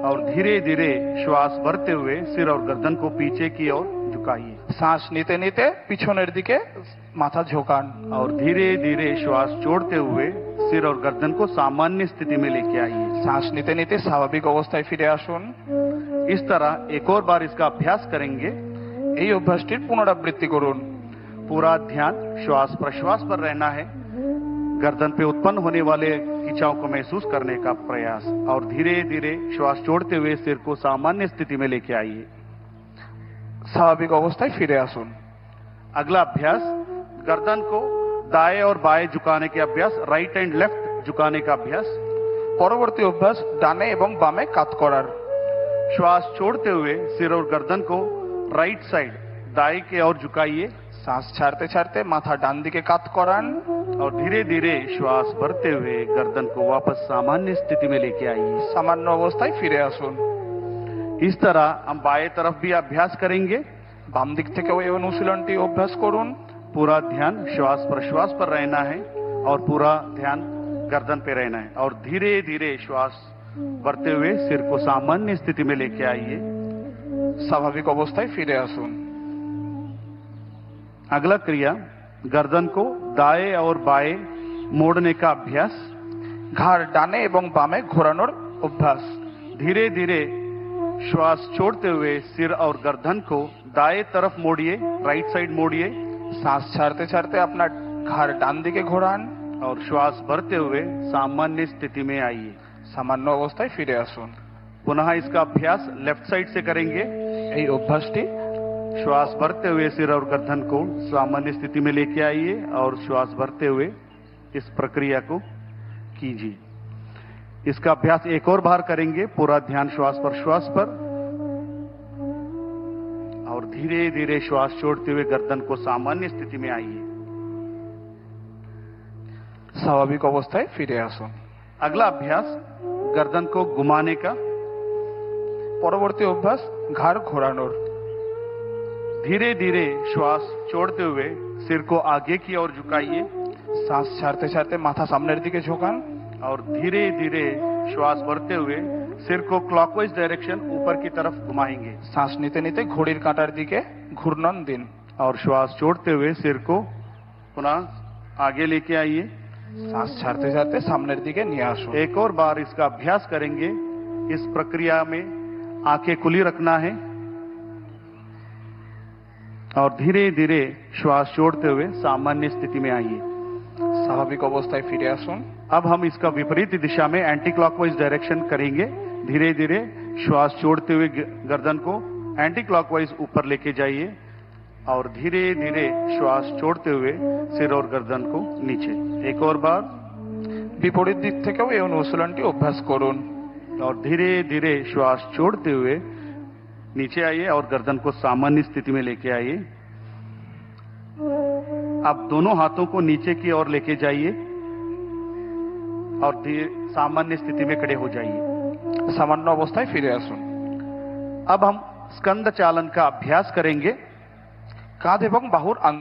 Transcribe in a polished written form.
और धीरे धीरे श्वास भरते हुए सिर और गर्दन को पीछे की ओर झुकाइए। শ্বাস নিতে নিতে পিছনের দিকে মাথা ঝোঁকান। और धीरे धीरे श्वास छोड़ते हुए सिर और गर्दन को सामान्य स्थिति में लेके आइए। শ্বাস নিতে নিতে স্বাভাবিক অবস্থায় ফিরে আসুন। इस तरह एक और बार इसका अभ्यास करेंगे। এই অভ্যাসটির পুনরাবৃত্তি করুন। पूरा ध्यान श्वास प्रश्वास पर रहना है। गर्दन पे उत्पन्न होने वाले खिंचाव को महसूस करने का प्रयास और धीरे धीरे श्वास छोड़ते हुए सिर को सामान्य स्थिति में लेके आइए। স্বাভাবিক অবস্থায় ফিরে আসুন। अगला अभ्यास गर्दन को दाएं और बाएं झुकाने के अभ्यास, राइट एंड लेफ्ट झुकाने का अभ्यास। পরবর্তী অভ্যাস ডানে এবং বামে কাত করার। श्वास छोड़ते हुए सिर और गर्दन को राइट साइड दाएं की ओर झुकाइए। শ্বাস ছাড়তে ছাড়তে মাথা ডান দিকে কাত করান। और धीरे धीरे श्वास भरते हुए गर्दन को वापस सामान्य स्थिति में लेके आइए। সামান্য অবস্থায় ফিরে আসুন। इस तरह हम बाएं तरफ भी अभ्यास करेंगे। বাম দিক থেকেও এই অনুশীলনটি অভ্যাস করুন। पूरा ध्यान श्वास प्रश्वास पर रहना है और पूरा ध्यान गर्दन पे रहना है और धीरे धीरे श्वास भरते हुए सिर को सामान्य स्थिति में लेके आइए। স্বাভাবিক অবস্থায় ফিরে আসুন। अगला क्रिया गर्दन को दाएं और बाएं मोड़ने का अभ्यास। ঘাড় ডানে এবং বামে ঘোরানোর অভ্যাস। धीरे धीरे श्वास छोड़ते हुए सिर और गर्दन को दाएं तरफ मोड़िए, राइट साइड मोड़िए। শ্বাস ছাড়তে ছাড়তে আপনার ঘাড় ডান দিকে ঘোরান और श्वास भरते हुए सामान्य स्थिति में आइए। সামান্য অবস্থায় ফিরে আসুন। पुनः इसका अभ्यास लेफ्ट साइड से करेंगे। এই অভ্যাসটি श्वास भरते हुए सिर और गर्दन को सामान्य स्थिति में लेके आइए और श्वास भरते हुए इस प्रक्रिया को कीजिए। इसका अभ्यास एक और बार करेंगे। पूरा ध्यान श्वास प्रश्वास पर और धीरे धीरे श्वास छोड़ते हुए गर्दन को सामान्य स्थिति में आइए। স্বাভাবিক অবস্থায় ফিরে আসুন। अगला अभ्यास गर्दन को घुमाने का। পরবর্তী অভ্যাস ঘাড় ঘোরানোর। धीरे धीरे श्वास छोड़ते हुए सिर को आगे की ओर झुकाइए। শ্বাস ছাড়তে ছাড়তে মাথা সামনের দিকে ঝোঁকান और धीरे धीरे श्वास भरते हुए सिर को क्लॉकवाइज डायरेक्शन ऊपर की तरफ घुमाएंगे। শ্বাস নিতে নিতে ঘড়ির কাঁটার দিকে ঘূর্ণন দিন। और श्वास छोड़ते हुए सिर को पुनः आगे लेके आइए। শ্বাস ছাড়তে ছাড়তে সামনের दिके নিয়ে আসুন। एक और बार इसका अभ्यास करेंगे। इस प्रक्रिया में आंखें खुली रखना है और धीरे धीरे श्वास छोड़ते हुए सामान्य स्थिति में आइए। স্বাভাবিক অবস্থায় ফিরে আসুন। अब हम इसका विपरीत दिशा में एंटी क्लॉकवाइज डायरेक्शन करेंगे। धीरे धीरे श्वास छोड़ते हुए गर्दन को एंटी क्लॉकवाइज ऊपर लेके जाइए और धीरे धीरे श्वास छोड़ते हुए सिर और गर्दन को नीचे। एक और बार বিপরীত দিক থেকেও এই অনুশীলনটি অভ্যাস করুন। और धीरे धीरे श्वास छोड़ते हुए नीचे आइए और गर्दन को सामान्य स्थिति में लेके आइए। अब दोनों हाथों को नीचे की ओर लेके जाइए और सामान्य स्थिति में खड़े हो जाइए। সামান্য অবস্থায় ফিরে আসুন। अब हम स्कंद चालन का अभ्यास करेंगे। কাঁধ এবং বাহুর আন্দোলন।